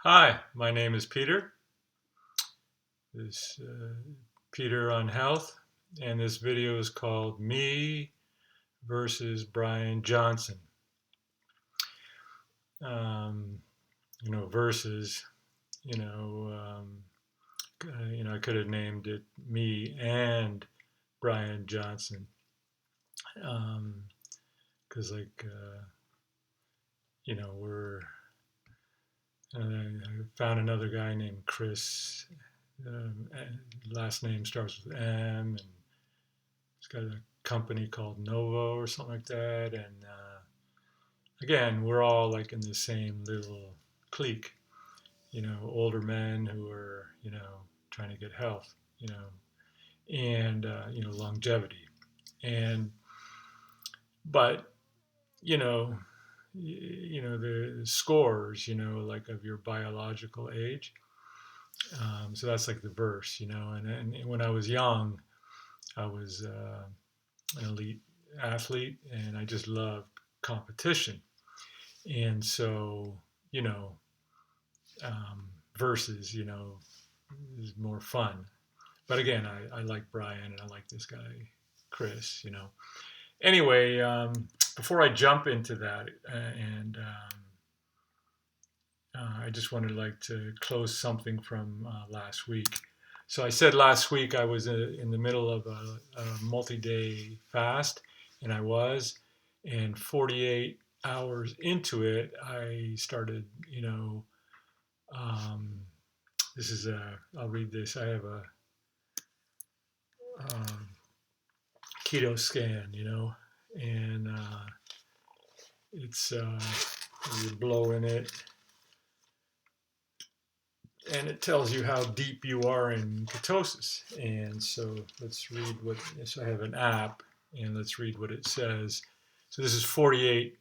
Hi, my name is Peter. This Peter on Health, and this video is called Me versus Bryan Johnson. Um, versus, I could have named it Me and Bryan Johnson, because we're. I found another guy named Chris. Last name starts with M, and he's got a company called Novo or something like that. And again, we're all like in the same little clique, older men who are, trying to get health, and, longevity. And, but, you know, the scores, like of your biological age. So that's like the verse, and when I was young, I was an elite athlete, and I just loved competition. And so, you know, versus, is more fun. But again, I like Bryan and I like this guy, Chris, Anyway, before I jump into that, I just wanted to close something from last week. So I said last week I was in the middle of a multi-day fast, and I was, and 48 hours into it, I started, um, this is I'll read this. I have a um, keto scan, and it's you blow in it, and it tells you how deep you are in ketosis. And so let's read what. So I have an app, and let's read what it says. So this is 48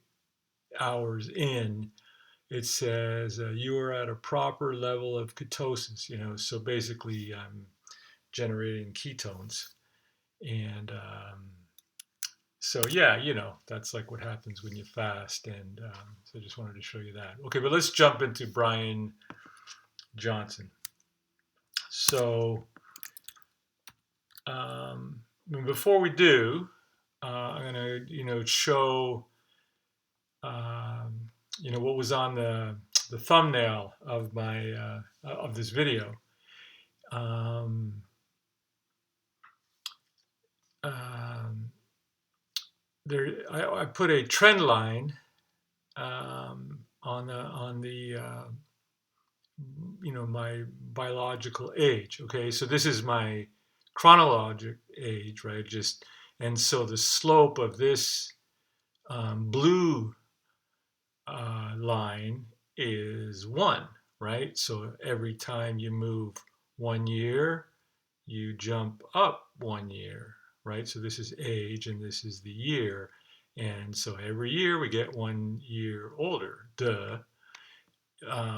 hours in. It says you are at a proper level of ketosis. So basically I'm generating ketones, and so yeah, that's like what happens when you fast. And so I just wanted to show you that. Okay, but let's jump into Bryan Johnson. So before we do, I'm gonna show what was on the thumbnail of my of this video. Um, um, I put a trend line on the my biological age. Okay, so this is my chronologic age, right? And so the slope of this blue line is 1, right? So every time you move 1 year, you jump up 1 year, right? So this is age and this is the year. And so every year we get 1 year older, duh.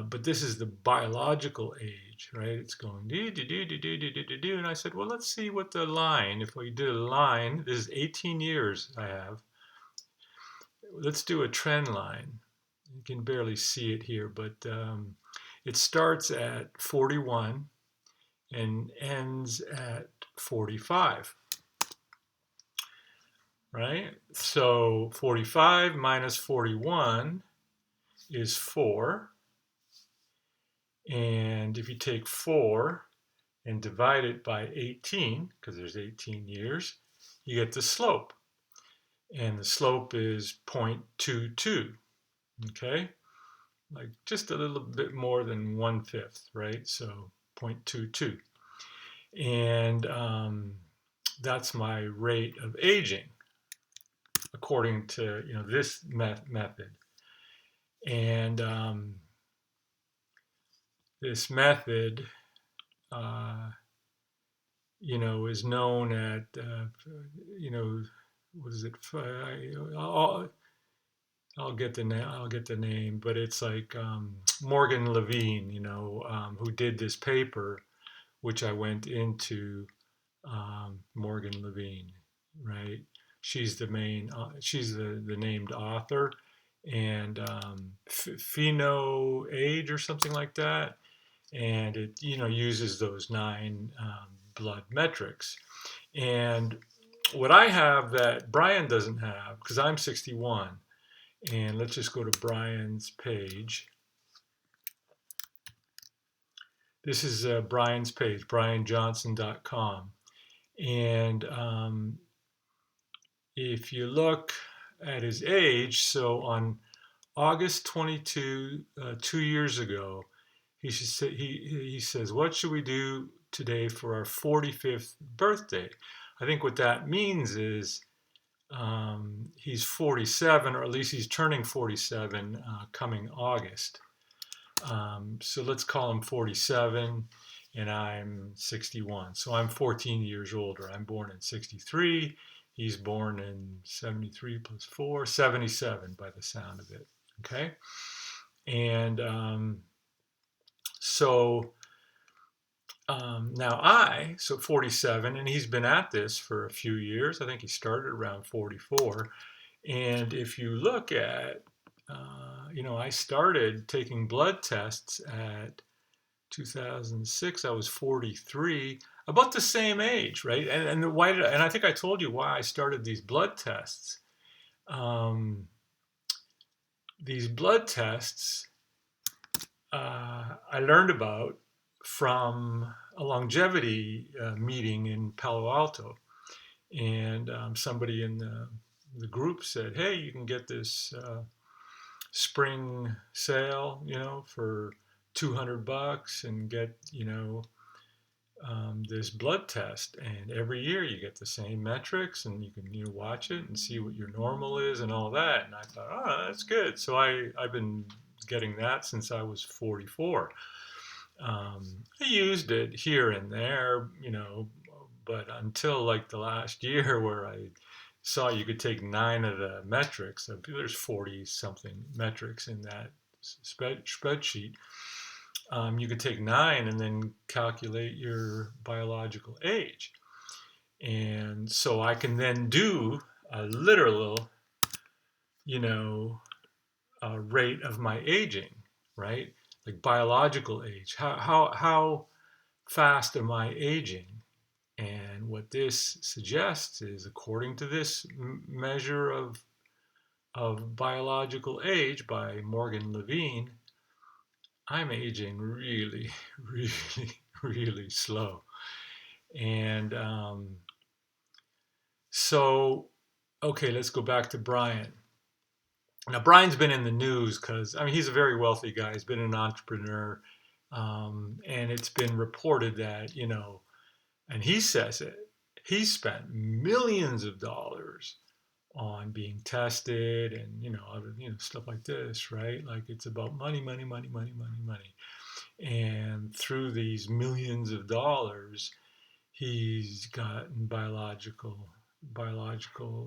But this is the biological age, right? It's going do, do, do, do, do, do, do, do, do. And I said, well, let's see what the line, if we did a line, this is 18 years I have. Let's do a trend line. You can barely see it here, but it starts at 41 and ends at 45, right? So 45 minus 41 is 4. And if you take 4 and divide it by 18, because there's 18 years, you get the slope. And the slope is 0.22, okay? Like just a little bit more than 1/5, right? So 0.22. And that's my rate of aging according to this method. And this method is known at what is it? I'll get the name. I'll get the name, but it's like Morgan Levine, who did this paper, which I went into. Morgan Levine, right? She's the main. She's the named author, and PhenoAge or something like that, and it uses those 9 blood metrics. And what I have that Bryan doesn't have, because I'm 61, and let's just go to Bryan's page. This is Bryan's page, bryanjohnson.com. And if you look at his age, so on August 22, 2 years ago, he says, what should we do today for our 45th birthday? I think what that means is he's 47, or at least he's turning 47 coming August. So let's call him 47, and I'm 61. So I'm 14 years older. I'm born in 63. He's born in 73 plus 4, 77 by the sound of it. Okay. And so now so 47, and he's been at this for a few years. I think he started around 44. And if you look at, I started taking blood tests at 2006. I was 43, about the same age, right? And why did and I think I told you why I started these blood tests. These blood tests I learned about from a longevity meeting in Palo Alto, and somebody in the group said, "Hey, you can get this spring sale, for $200 and get, this blood test, and every year you get the same metrics, and you can watch it and see what your normal is and all that." And I thought, oh, that's good. So I've been getting that since I was 44. I used it here and there, but until like the last year where I saw you could take 9 of the metrics. There's 40 something metrics in that spreadsheet. You could take 9 and then calculate your biological age. And so I can then do a literal, rate of my aging, right? Like biological age. How fast am I aging? And what this suggests is, according to this measure of biological age by Morgan Levine, I'm aging really, really, really slow. And so, okay, let's go back to Bryan. Now, Bryan's been in the news because, he's a very wealthy guy. He's been an entrepreneur. And it's been reported that, and he says it, he spent millions of dollars on being tested and, other, stuff like this, right? Like it's about money, money, money, money, money, money. And through these millions of dollars, he's gotten biological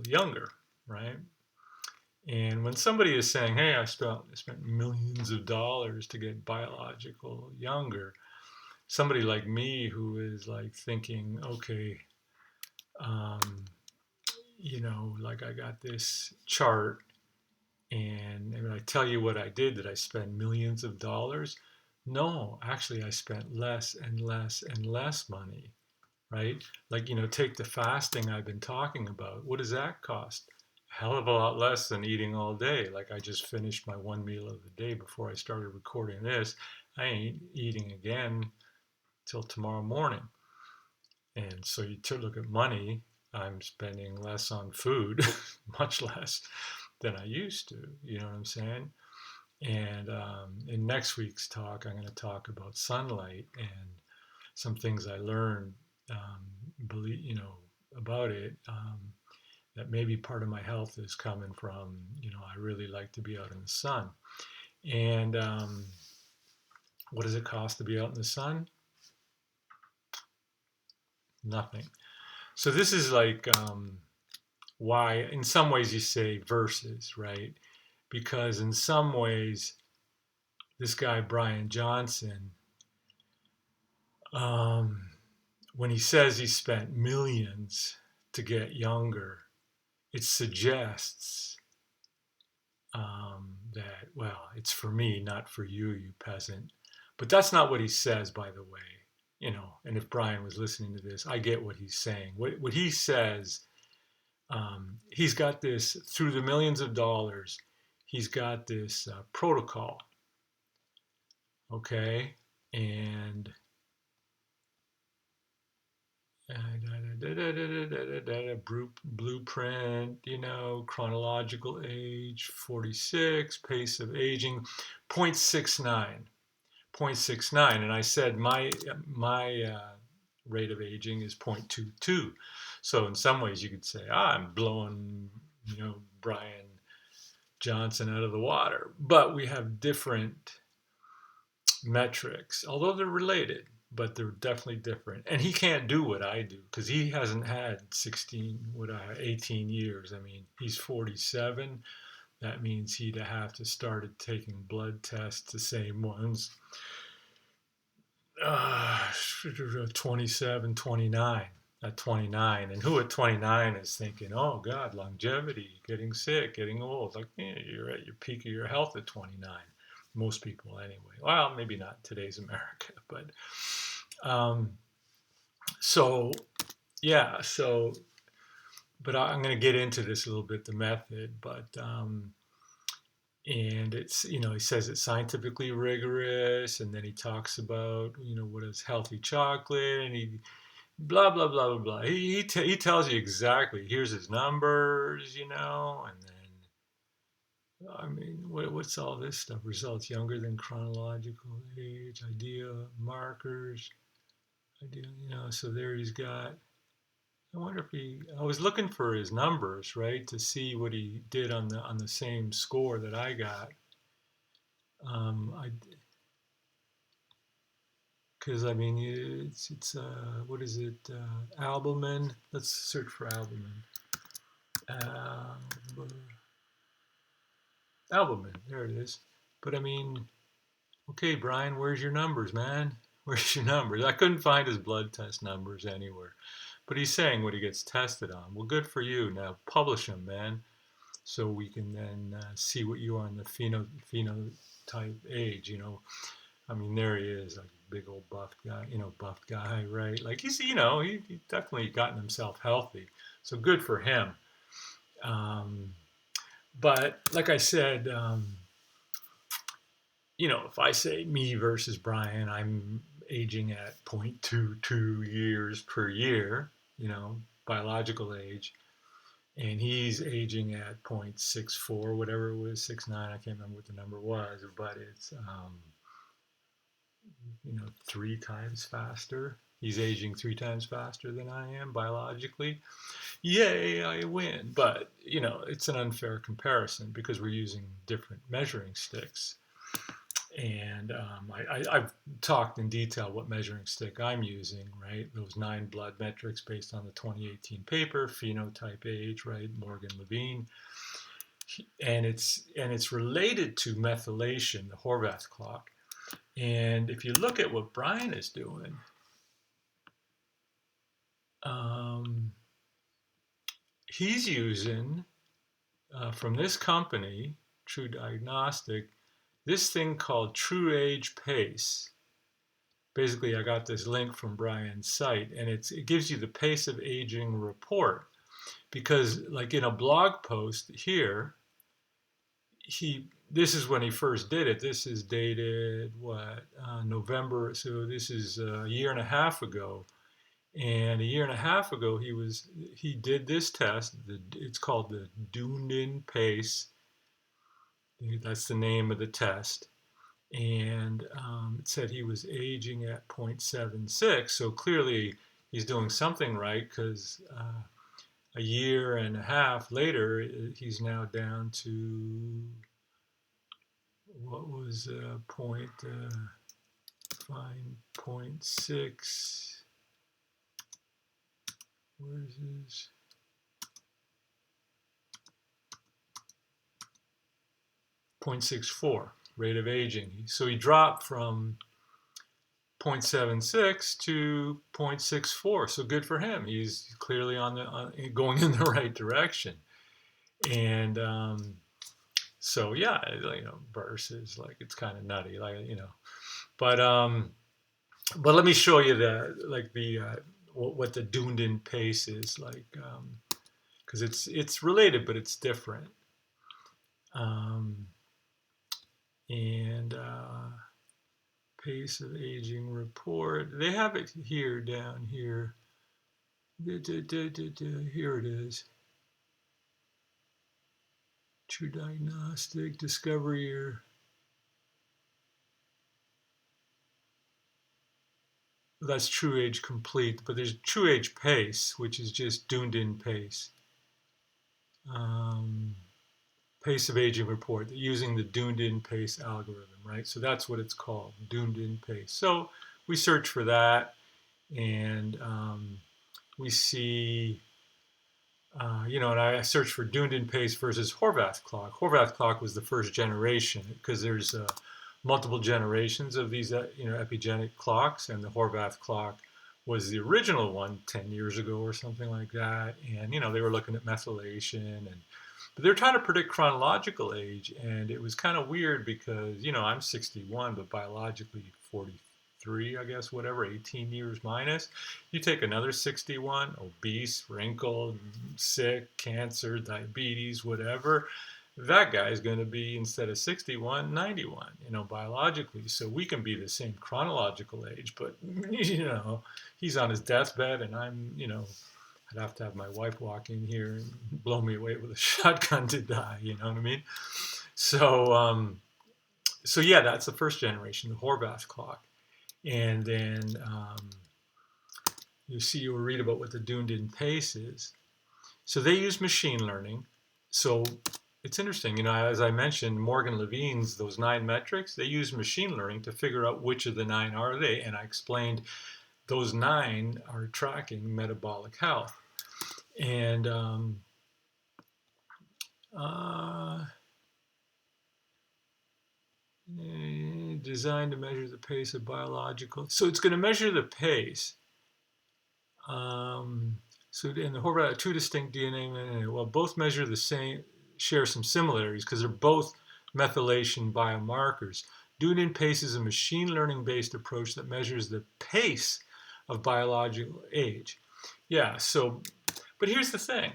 younger, right? And when somebody is saying, "Hey, I spent millions of dollars to get biological younger," somebody like me who is like thinking, okay, like I got this chart, and when I tell you what I did, did I spend millions of dollars? No, actually, I spent less and less and less money, right? Like, take the fasting I've been talking about. What does that cost? A hell of a lot less than eating all day. Like, I just finished my one meal of the day before I started recording this. I ain't eating again till tomorrow morning. And so you look at money, I'm spending less on food, much less than I used to. You know what I'm saying? And in next week's talk, I'm going to talk about sunlight and some things I learned, about it. That maybe part of my health is coming from, I really like to be out in the sun. And what does it cost to be out in the sun? Nothing. So this is like why, in some ways, you say versus, right? Because in some ways, this guy Bryan Johnson, when he says he spent millions to get younger, it suggests that, well, it's for me, not for you, you peasant. But that's not what he says, by the way. And if Bryan was listening to this, I get what he's saying. What he says, he's got this, through the millions of dollars, he's got this protocol, okay? And blueprint, chronological age, 46, pace of aging, 0.69. 0.69, and I said my rate of aging is 0.22. So in some ways you could say, I'm blowing, Bryan Johnson out of the water. But we have different metrics, although they're related, but they're definitely different. And he can't do what I do because he hasn't had 18 years. I mean, he's 47. That means he'd have to started taking blood tests, the same ones, 27, 29. At 29, and who at 29 is thinking, oh God, longevity, getting sick, getting old? Like, you're at your peak of your health at 29. Most people, anyway. Well, maybe not today's America, but so yeah. So, but I'm going to get into this a little bit, the method, but and it's, he says it's scientifically rigorous, and then he talks about, what is healthy chocolate, and he blah blah blah blah blah. He tells you exactly. Here's his numbers, and then I mean, what's all this stuff? Results younger than chronological age, idea markers, idea. So there he's got. I wonder if I was looking for his numbers, right, to see what he did on the same score that I got. I Because I mean, it's what is it? Albumin. Let's search for albumin. Albumin. There it is. But I mean, okay, Bryan, where's your numbers, man? Where's your numbers? I couldn't find his blood test numbers anywhere. But he's saying what he gets tested on. Well, good for you. Now publish them, man, so we can then see what you are on the phenotype age. I mean, there he is, like big old buff guy, right? Like he definitely gotten himself healthy. So good for him. But like I said, if I say me versus Bryan, I'm aging at 0.22 years per year, biological age, and he's aging at 0.64, whatever it was, 69. I can't remember what the number was, but it's 3 times faster. He's aging 3 times faster than I am biologically. Yay, I win. But, it's an unfair comparison because we're using different measuring sticks. And I've talked in detail what measuring stick I'm using, right? Those 9 blood metrics based on the 2018 paper, phenotype age, right? Morgan Levine. And it's related to methylation, the Horvath clock. And if you look at what Bryan is doing, he's using, from this company, True Diagnostic, this thing called PhenoAge. Basically, I got this link from Bryan's site, and it gives you the pace of aging report. Because, like in a blog post here, this is when he first did it. This is dated November. So this is a year and a half ago. And a year and a half ago, he did this test. It's called the DunedinPACE. That's the name of the test. And it said he was aging at 0.76. So clearly he's doing something right, because a year and a half later, he's now down to, what was point, find 0.6. Where's his? 0.64 rate of aging. So he dropped from 0.76 to 0.64. So good for him. He's clearly going in the right direction. And So yeah, versus like it's kind of nutty, but let me show you what the DunedinPACE is like, because it's related, but it's different. Um, and pace of aging report. They have it here, down here. Here it is. True diagnostic, discovery year. That's TrueAge complete, but there's TrueAge pace, which is just DunedinPACE. Pace of aging report using the DunedinPACE algorithm, right? So that's what it's called, DunedinPACE. So we search for that, and we see, and I searched for DunedinPACE versus Horvath clock. Horvath clock was the first generation because there's multiple generations of these, epigenic clocks, and the Horvath clock was the original one 10 years ago or something like that. And, they were looking at methylation, but they're trying to predict chronological age. And it was kind of weird because, I'm 61, but biologically 43, I guess, whatever, 18 years minus. You take another 61, obese, wrinkled, sick, cancer, diabetes, whatever, that guy is going to be, instead of 61, 91, biologically. So we can be the same chronological age, but, he's on his deathbed and I'd have to have my wife walk in here and blow me away with a shotgun to die, you know what I mean? So yeah, that's the first generation, the Horvath clock. And then you'll read about what the DunedinPACE is. So they use machine learning. So it's interesting, as I mentioned, Morgan Levine's, those 9 metrics, they use machine learning to figure out which of the 9 are they. And I explained those 9 are tracking metabolic health. And designed to measure the pace of biological. So it's going to measure the pace. So in the Horvath, 2 distinct DNA, well, both measure the same, share some similarities because they're both methylation biomarkers. DunedinPACE is a machine learning-based approach that measures the pace of biological age. Yeah, but here's the thing.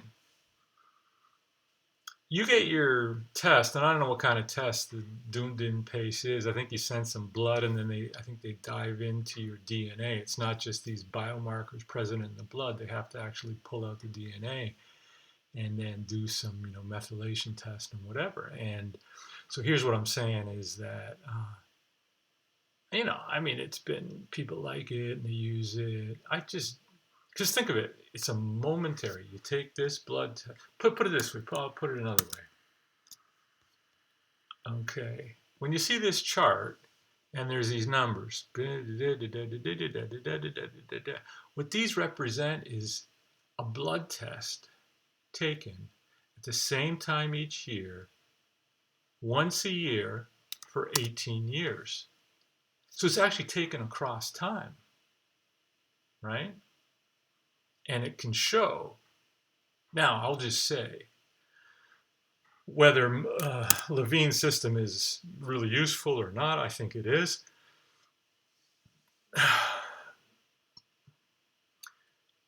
You get your test, and I don't know what kind of test the DunedinPACE is. I think you send some blood, and then I think they dive into your DNA. It's not just these biomarkers present in the blood. They have to actually pull out the DNA and then do some, methylation test and whatever. And so here's what I'm saying is that, it's been, people like it and they use it. I just think of it. It's a momentary. You take this blood test. Put it this way. I'll put it another way. Okay, when you see this chart and there's these numbers, what these represent is a blood test taken at the same time each year, once a year for 18 years. So it's actually taken across time, right? And it can show. Now, I'll just say, whether Levine's system is really useful or not, I think it is.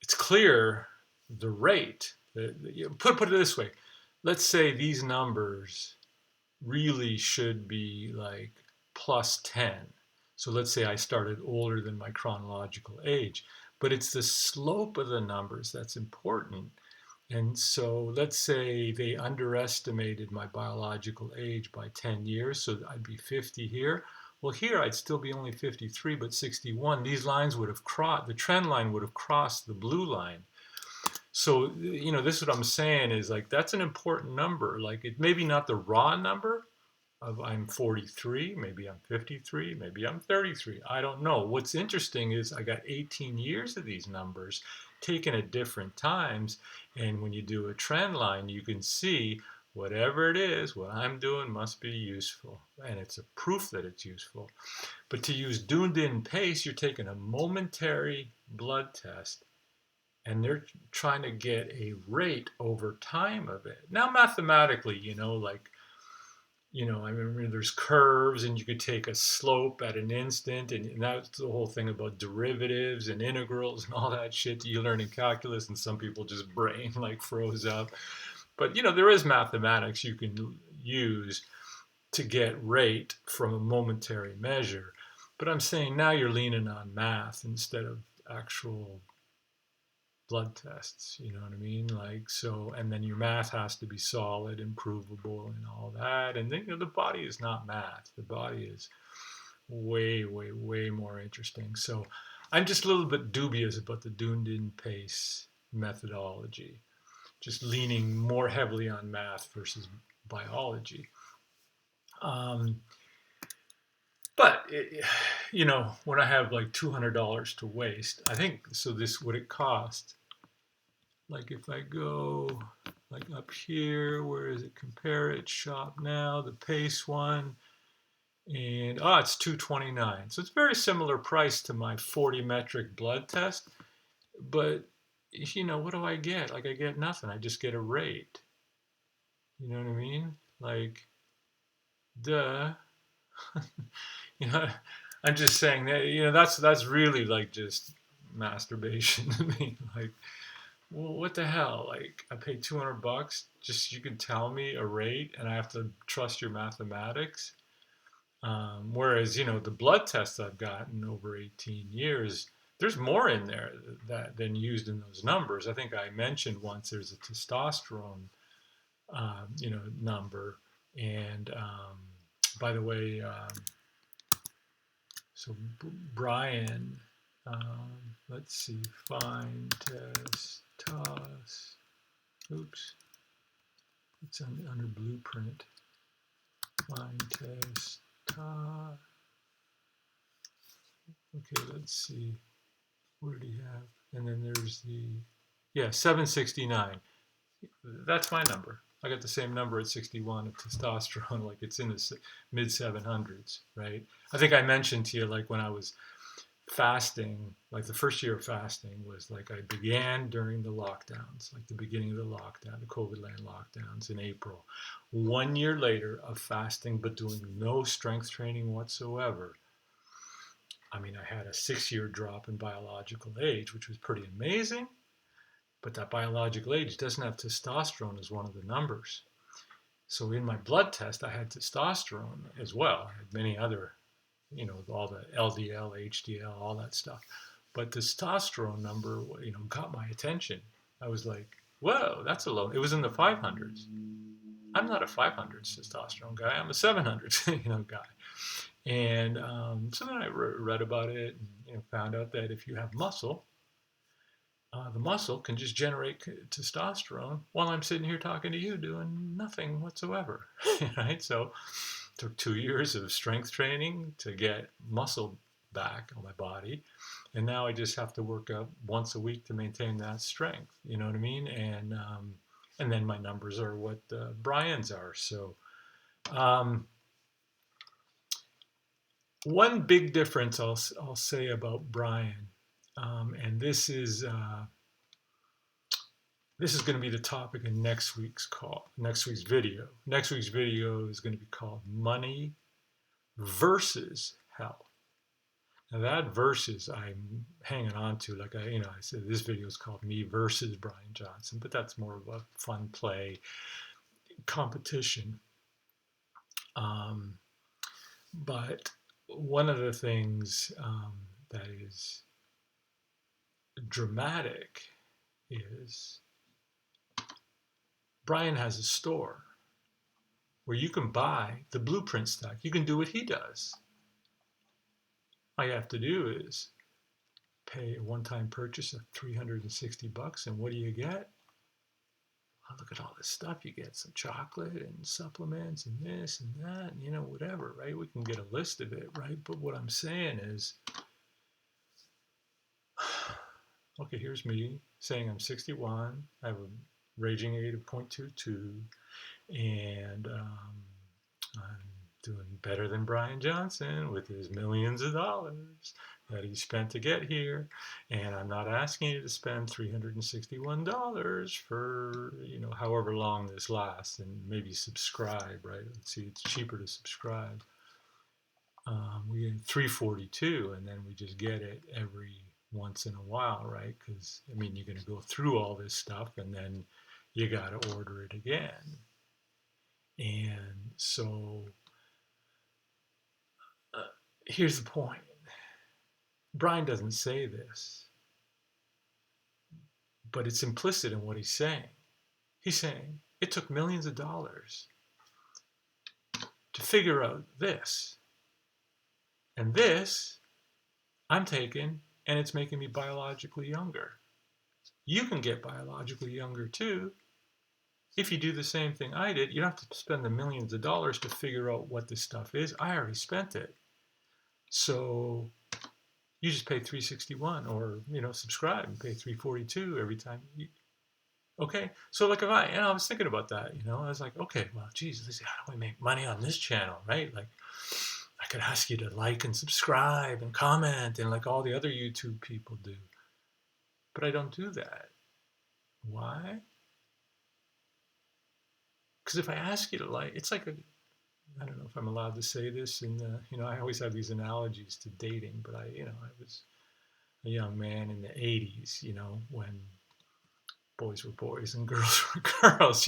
It's clear the rate. Put it this way. Let's say these numbers really should be like plus 10. So let's say I started older than my chronological age. But it's the slope of the numbers that's important. And so let's say they underestimated my biological age by 10 years, so I'd be 50 here. Well, here I'd still be only 53, but 61. These lines would have crossed, the trend line would have crossed the blue line. So, this is what I'm saying is like, that's an important number. Like, it maybe not the raw number of I'm 43, maybe I'm 53, maybe I'm 33. I don't know. What's interesting is I got 18 years of these numbers taken at different times. And when you do a trend line, you can see whatever it is, what I'm doing must be useful. And it's a proof that it's useful. But to use DunedinPACE, you're taking a momentary blood test and they're trying to get a rate over time of it. Now, mathematically, like I remember there's curves and you could take a slope at an instant, and that's the whole thing about derivatives and integrals and all that shit that you learn in calculus, and some people just brain like froze up. But there is mathematics you can use to get rate from a momentary measure. But I'm saying now you're leaning on math instead of actual blood tests. You know what I mean? Like, so, and then your math has to be solid and provable and all that. And then, the body is not math. The body is way, way, way more interesting. So I'm just a little bit dubious about the DunedinPACE methodology, just leaning more heavily on math versus biology. Um, but when I have like $200 to waste, I think so. This would it cost? Like if I go like up here, where is it? Compare it, shop now, the pace one, and it's 229. So it's very similar price to my 40 metric blood test. But what do I get? Like I get nothing. I just get a rate. You know what I mean? Like, duh. you know, I'm just saying that that's really like just masturbation to me. Like, well, what the hell? Like, I paid $200 just so you can tell me a rate, and I have to trust your mathematics. Whereas, the blood tests I've gotten over 18 years, there's more in there than used in those numbers. I think I mentioned once there's a testosterone, number, and by the way, so Bryan, let's see, find test toss. Oops, it's under blueprint. Find test toss. Okay, let's see. What did he have? And then there's 769. That's my number. I got the same number at 61 of testosterone, like it's in the mid 700s, right? I think I mentioned to you, like when I was fasting, like the first year of fasting was like I began during the lockdowns, like the beginning of the lockdown, the COVID land lockdowns in April. 1 year later of fasting, but doing no strength training whatsoever. I mean, I had a 6 year drop in biological age, which was pretty amazing. But that biological age doesn't have testosterone as one of the numbers. So in my blood test, I had testosterone as well. I had many other, all the LDL, HDL, all that stuff. But testosterone number, got my attention. I was like, whoa, that's a low. It was in the 500s. I'm not a 500s testosterone guy. I'm a 700s, guy. And so then I read about it and found out that if you have muscle, the muscle can just generate testosterone while I'm sitting here talking to you doing nothing whatsoever, right? So it took 2 years of strength training to get muscle back on my body. And now I just have to work out once a week to maintain that strength. You know what I mean? And then my numbers are what Bryan's are. So one big difference I'll say about Bryan, and this is going to be the topic in next week's video. Next week's video is going to be called Money versus Health. Now that versus I'm hanging on to, like I said, this video is called Me versus Bryan Johnson, but that's more of a fun play competition. But one of the things that is dramatic is Bryan has a store where you can buy the blueprint stock. You can do what he does. All you have to do is pay a one-time purchase of $360, and what do you get? Oh, look at all this stuff you get: some chocolate and supplements and this and that, and whatever, right? We can get a list of it, right? But what I'm saying is, okay, here's me saying I'm 61. I have a raging age of 0.22, and I'm doing better than Bryan Johnson with his millions of dollars that he spent to get here. And I'm not asking you to spend $361 for, however long this lasts, and maybe subscribe, right? Let's see, it's cheaper to subscribe. We get 342, and then we just get it every once in a while, right? Because, you're going to go through all this stuff, and then you got to order it again. And so here's the point. Bryan doesn't say this, but it's implicit in what he's saying. He's saying it took millions of dollars to figure out this. And this I'm taking, and it's making me biologically younger. You can get biologically younger too. If you do the same thing I did, you don't have to spend the millions of dollars to figure out what this stuff is. I already spent it. So you just pay $361, or subscribe and pay $342 every time. Okay, so like if I was thinking about that, I was like, okay, well, geez, let's see, how do we make money on this channel, right? Like, I could ask you to like and subscribe and comment and like all the other YouTube people do, but I don't do that. Why? Because if I ask you to like, it's like I don't know if I'm allowed to say this, and I always have these analogies to dating, but I was a young man in the 80s, when boys were boys and girls were girls,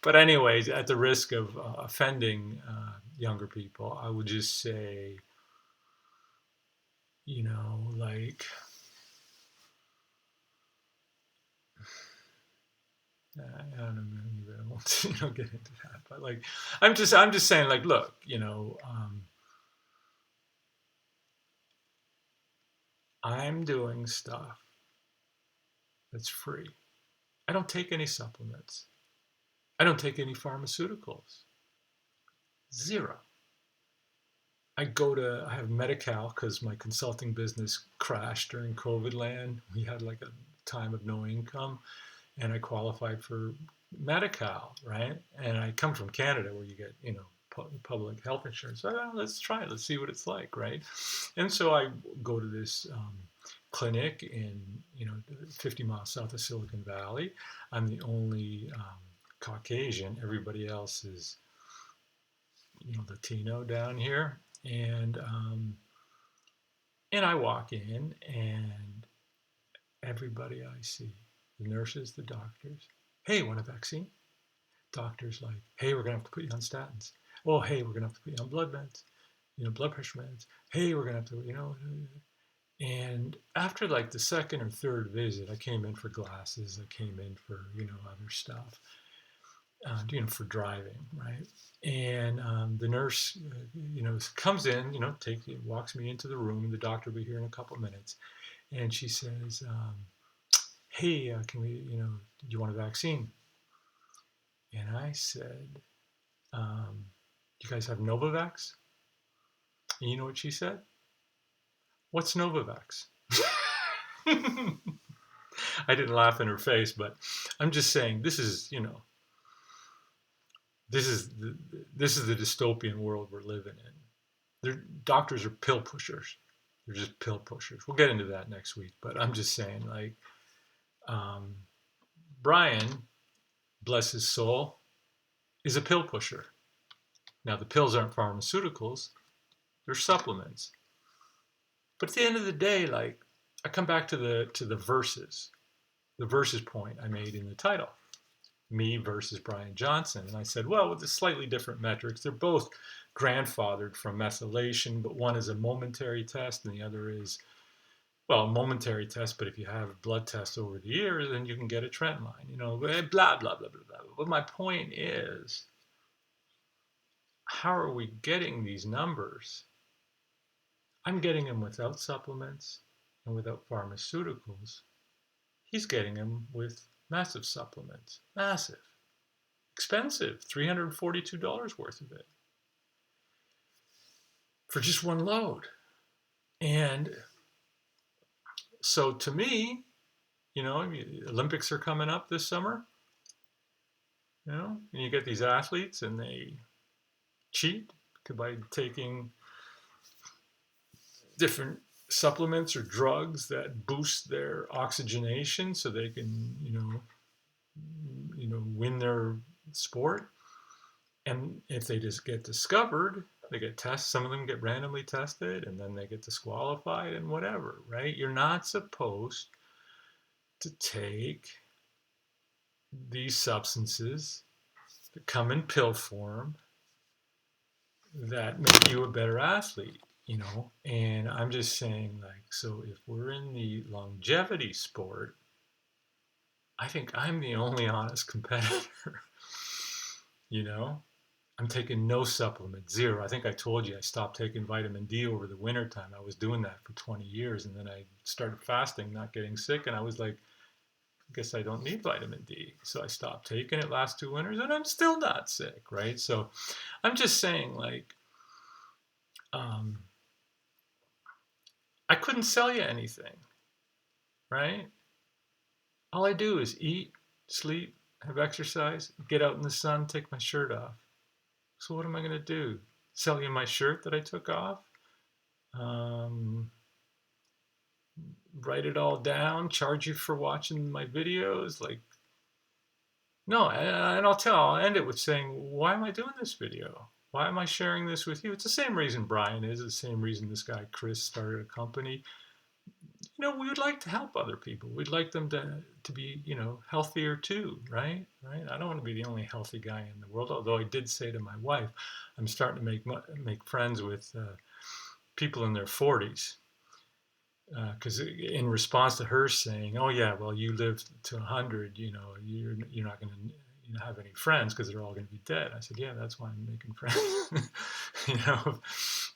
but anyways, at the risk of offending younger people, I would just say, like, I don't know, maybe I won't, get into that, but like, I'm just saying, like, look, I'm doing stuff that's free. I don't take any supplements. I don't take any pharmaceuticals. Zero. I have Medi-Cal because my consulting business crashed during COVID land. We had like a time of no income, and I qualified for Medi-Cal, right? And I come from Canada where you get, public health insurance. So, let's try it. Let's see what it's like, right? And so I go to this clinic in, 50 miles south of Silicon Valley. I'm the only Caucasian. Everybody else is, Latino down here. And I walk in, and everybody I see, the nurses, the doctors, hey, want a vaccine? Doctors like, hey, we're going to have to put you on statins. Oh, hey, we're going to have to put you on blood meds, blood pressure meds. Hey, we're going to have to, And after like the second or third visit, I came in for glasses. I came in for, other stuff, for driving, right? And the nurse, comes in, walks me into the room, and the doctor will be here in a couple of minutes. And she says, hey, can we, do you want a vaccine? And I said, you guys have Novavax? And you know what she said? What's Novavax? I didn't laugh in her face, but I'm just saying this is, this is the dystopian world we're living in. Doctors are pill pushers. They're just pill pushers. We'll get into that next week, but I'm just saying, like, Bryan, bless his soul, is a pill pusher. Now, the pills aren't pharmaceuticals, they're supplements. But at the end of the day, like, I come back to the verses point I made in the title, me versus Bryan Johnson. And I said, well, with the slightly different metrics, they're both grandfathered from methylation, but one is a momentary test and the other is, well, a momentary test, but if you have blood tests over the years, then you can get a trend line, blah, blah, blah, blah, blah. But my point is, how are we getting these numbers? I'm getting them without supplements and without pharmaceuticals. He's getting them with massive supplements. Massive. Expensive. $342 worth of it. For just one load. And so to me, Olympics are coming up this summer. And you get these athletes and they cheat by taking different supplements or drugs that boost their oxygenation so they can, win their sport. And if they just get discovered, they get tested. Some of them get randomly tested, and then they get disqualified and whatever, right? You're not supposed to take these substances that come in pill form that make you a better athlete, And I'm just saying, like, so if we're in the longevity sport, I think I'm the only honest competitor, you know? I'm taking no supplement, zero. I think I told you I stopped taking vitamin D over the wintertime. I was doing that for 20 years, and then I started fasting, not getting sick, and I was like, I guess I don't need vitamin D. So I stopped taking it last 2 winters, and I'm still not sick, right? So I'm just saying, like, um, I couldn't sell you anything, right? All I do is eat, sleep, have exercise, get out in the sun, take my shirt off. So what am I going to do? Sell you my shirt that I took off? Um, Write it all down, charge you for watching my videos? Like, no, and I'll end it with saying, why am I doing this video? Why am I sharing this with you? It's the same reason Bryan is, the same reason this guy Chris started a company. We would like to help other people. We'd like them to be, healthier too, right? Right? I don't want to be the only healthy guy in the world, although I did say to my wife, I'm starting to make friends with people in their 40s. Because in response to her saying, "Oh yeah, well you lived to 100, you're not going to have any friends because they're all going to be dead." I said, "Yeah, that's why I'm making friends,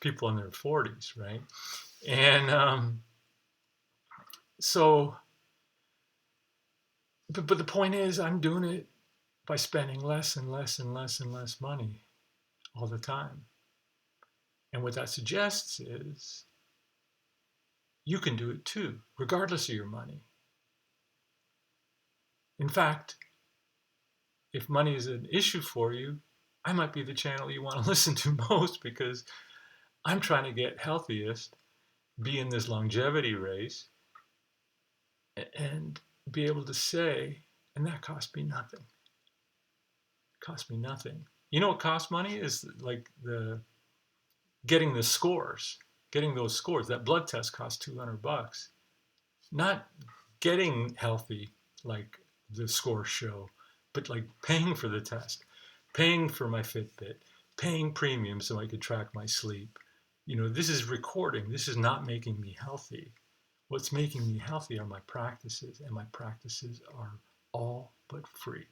people in their 40s, right?" And so, but the point is, I'm doing it by spending less and less and less and less money all the time. And what that suggests is you can do it too, regardless of your money. In fact, if money is an issue for you, I might be the channel you want to listen to most because I'm trying to get healthiest, be in this longevity race, and be able to say, and that cost me nothing. It cost me nothing. You know what costs money is like getting the scores, getting those scores. That blood test costs $200. Not getting healthy like the scores show, but like paying for the test, paying for my Fitbit, paying premium so I could track my sleep. This is recording. This is not making me healthy. What's making me healthy are my practices, and my practices are all but free.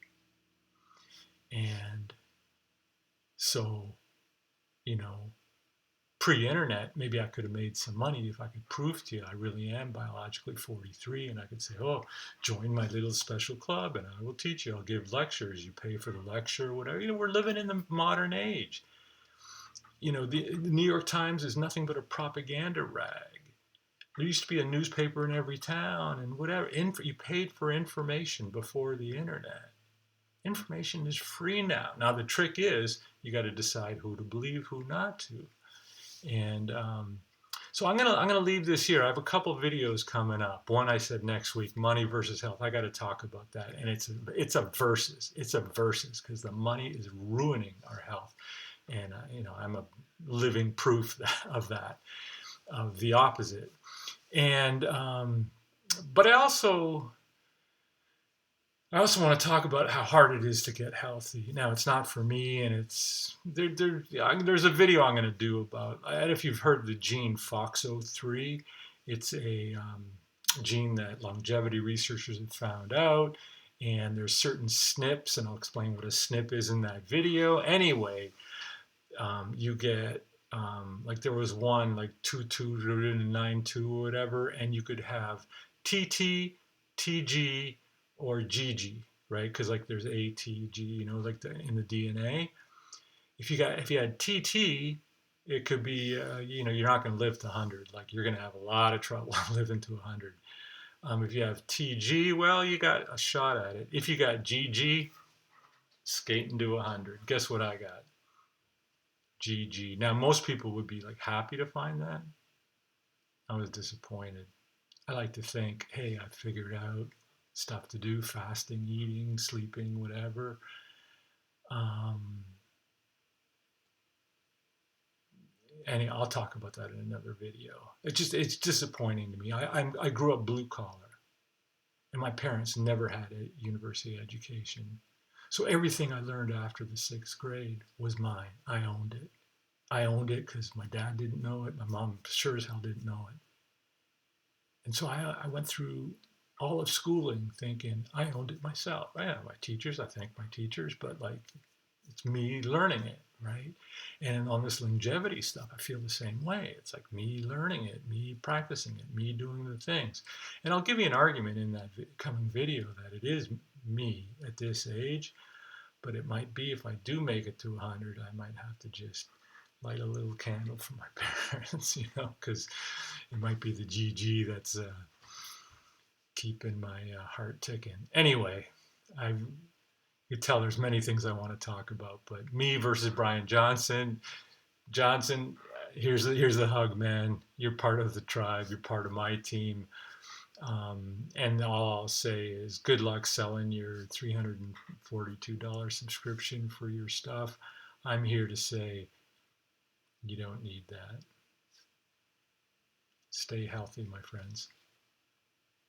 And so, you know, pre-internet, maybe I could have made some money if I could prove to you I really am biologically 43, and I could say, oh, join my little special club and I will teach you. I'll give lectures. You pay for the lecture, whatever. We're living in the modern age. The New York Times is nothing but a propaganda rag. There used to be a newspaper in every town and whatever. You paid for information before the internet. Information is free now. Now the trick is you got to decide who to believe, who not to. And so I'm gonna leave this here. I have a couple videos coming up. One I said next week, money versus health. I got to talk about that, and it's a versus. It's a versus because the money is ruining our health, and I'm a living proof of that, of the opposite. And but I also want to talk about how hard it is to get healthy. Now, it's not for me, and there's a video I'm going to do about. I don't know if you've heard the gene FOXO3. It's a gene that longevity researchers have found out, and there's certain SNPs, and I'll explain what a SNP is in that video. Anyway, you get like there was one like 2292 or whatever, and you could have TT, TG, or GG, right? Because like there's ATG, like in the DNA. If you had TT, it could be you're not going to live to 100. Like you're going to have a lot of trouble living to 100. If you have TG, well, you got a shot at it. If you got GG, skating to 100. Guess what I got? GG. Now, most people would be like happy to find that. I was disappointed. I like to think, hey, I figured out stuff to do, fasting, eating, sleeping, whatever. Um, and I'll talk about that in another video. It's disappointing to me. I grew up blue collar, and my parents never had a university education. So everything I learned after the sixth grade was mine. I owned it. I owned it because my dad didn't know it. My mom sure as hell didn't know it. And so I went through all of schooling thinking I owned it myself. I have my teachers. I thank my teachers, but like it's me learning it, right? And on this longevity stuff, I feel the same way. It's like me learning it, me practicing it, me doing the things. And I'll give you an argument in that coming video that it is me at this age, but it might be if I do make it to 100, I might have to just light a little candle for my parents, because it might be the GG that's keeping my heart ticking. Anyway, I you tell there's many things I want to talk about, but me versus Bryan Johnson. Johnson, here's the hug, man. You're part of the tribe. You're part of my team. And all I'll say is good luck selling your $342 subscription for your stuff. I'm here to say you don't need that. Stay healthy, my friends.